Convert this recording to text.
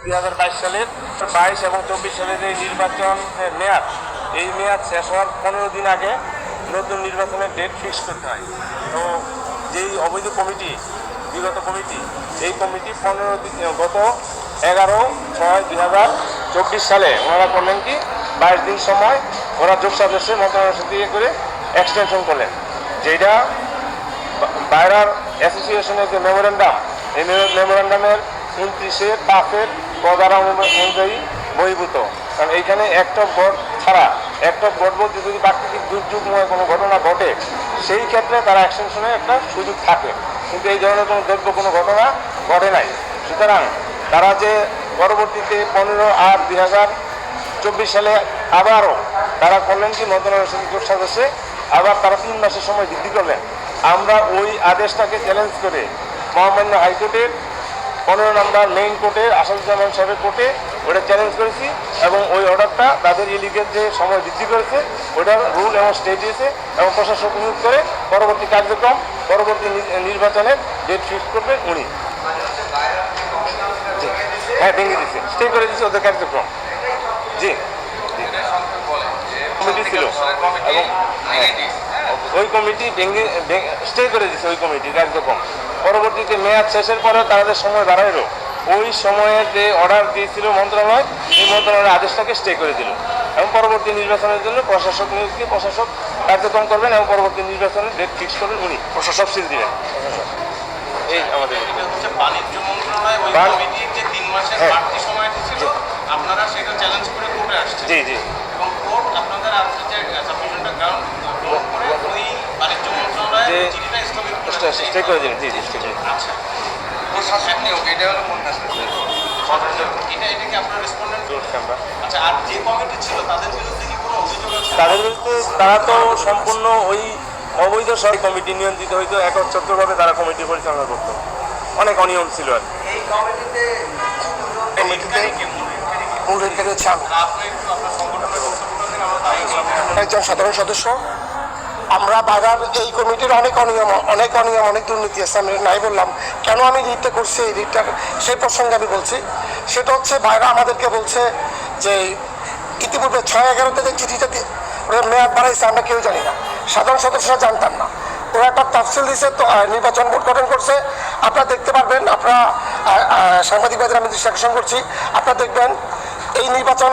2022 সালের 22 এবং 24 সালের এই নির্বাচনের মেয়াদ, এই মেয়াদ শেষ হওয়ার 15 দিন আগে নতুন নির্বাচনের ডেট ফিক্স করতে হয়। তো যেই অবৈধ কমিটি, বিগত কমিটি, এই কমিটি গত 11/6/2024 সালে ওনারা করলেন কি 22 দিন সময় ওরা যোগ সাজেশে মন্ত্রণালয়ের সাথে করে এক্সটেনশন করলেন, যেটা বাইরার অ্যাসোসিয়েশনের যে মেমোরেন্ডাম, এই মেমোরেন্ডামের 29-5 ধারা অনুযায়ী বহির্ভূত। কারণ এইখানে একটা ভোট ছাড়া, একটা ভোট বলতে যদি প্রাকৃতিক দুর্যোগময় কোনো ঘটনা ঘটে, সেই ক্ষেত্রে তারা এক্সটেনশনের একটা সুযোগ থাকে, কিন্তু এই ধরনের কোনো দ্রব্য কোনো ঘটনা ঘটে নাই। সুতরাং তারা যে পরবর্তীতে 15/8/2024 সালে আবারও তারা করলেন কি মন্ত্রণালয়ের সাথে জোট সাজেশে আবার তারা 3 মাসের সময় বৃদ্ধি করলেন। আমরা ওই আদেশটাকে চ্যালেঞ্জ করে মহামান্য হাইকোর্টের 15 নম্বর মেইন কোর্টের আসাদুজ্জামান সাহেবের কোর্টে ওটা চ্যালেঞ্জ করেছি, এবং ওই অর্ডারটা তাদের ইলিগেল যে সময় বৃদ্ধি করেছে ওটার রুল এবং স্টে দিয়েছে, এবং প্রশাসক নিয়োগ করে পরবর্তী কার্যক্রম, পরবর্তী নির্বাচনের ডেট ফিক্স করবে উনি। হ্যাঁ, ভেঙে দিচ্ছে, স্টে করে দিচ্ছে ওদের কার্যক্রম। জি, কমিটি ছিল এবং ওই কমিটি ভেঙে স্টে করে দিচ্ছে ওই কমিটি কার্যক্রম। পরবর্তীতে মেয়াদ শেষের পরে তাদের সময় বাড়াইল, ওই সময়ে যে অর্ডার দিয়েছিল মন্ত্রণালয়, এই মন্ত্রণালয়ের আদেশটাকে স্টে করে দিল, এবং পরবর্তী নির্বাচনের জন্য প্রশাসক নিয়োগ দিয়ে প্রশাসক কার্যক্রম করবেন, এবং পরবর্তী নির্বাচনের ডেট ফিক্স করবেন উনি, প্রশাসক সিল দিবেন। এই আমাদের বাণিজ্য মন্ত্রণালয় ওই কমিটির যে 3 মাসের বাড়তি সময় ছিল, আপনারা সেটা চ্যালেঞ্জ করে কোর্টে আসছেন। জি জি, এবং কোর্ট আপনাদের আজকে যে সাবমিশনটা গ্রাউন্ড করে ওই বাণিজ্য মন্ত্রণালয়ের চিঠিটা স্থগিত স্টে করে দিলেন। জি জি, ঠিক আছে। আচ্ছা, প্রশাসক নিয়োগ এটা হলো কোন কাজ? এটা কি আপনার রেসপন্ডেন্ট? আচ্ছা, আর যে কমিটি ছিল তাদের বিরুদ্ধে কি কোনো অভিযোগ আছে? তাদের বিরুদ্ধে তারা তো সম্পূর্ণ ওই অবৈধ সরকারি কমিটি নিয়ন্ত্রিত হইতো, একচ্ছত্রভাবে তারা কমিটি পরিচালনা করতো, অনেক অনিয়ম ছিল আর এই কমিটিতে মূল অধিকারী হচ্ছে আমি, আপনি একটু আপনার সংগঠনের বক্তব্য দিন, আমরা তাই একজন সাধারণ সদস্য। আমরা বাগার এই কমিটির অনেক অনিয়ম, অনেক দুর্নীতি আছে। আমি নাই বললাম কেন আমি রিটটা করছি, এই রিটটার সেই প্রসঙ্গে আমি বলছি। সেটা হচ্ছে বাইরা আমাদেরকে বলছে যে ইতিপূর্বে 6/11 যে চিঠিটা ওরা মেয়াদ বাড়াইছে আমরা কেউ জানি না, সাধারণ সদস্যরা জানতাম না। ওরা একটা তফসিল দিয়েছে, নির্বাচন বোর্ড গঠন করছে। আপনারা দেখতে পারবেন, আপনারা সাংবাদিক বাজারে আমি দৃষ্টি আকর্ষণ করছি, আপনারা দেখবেন এই নির্বাচন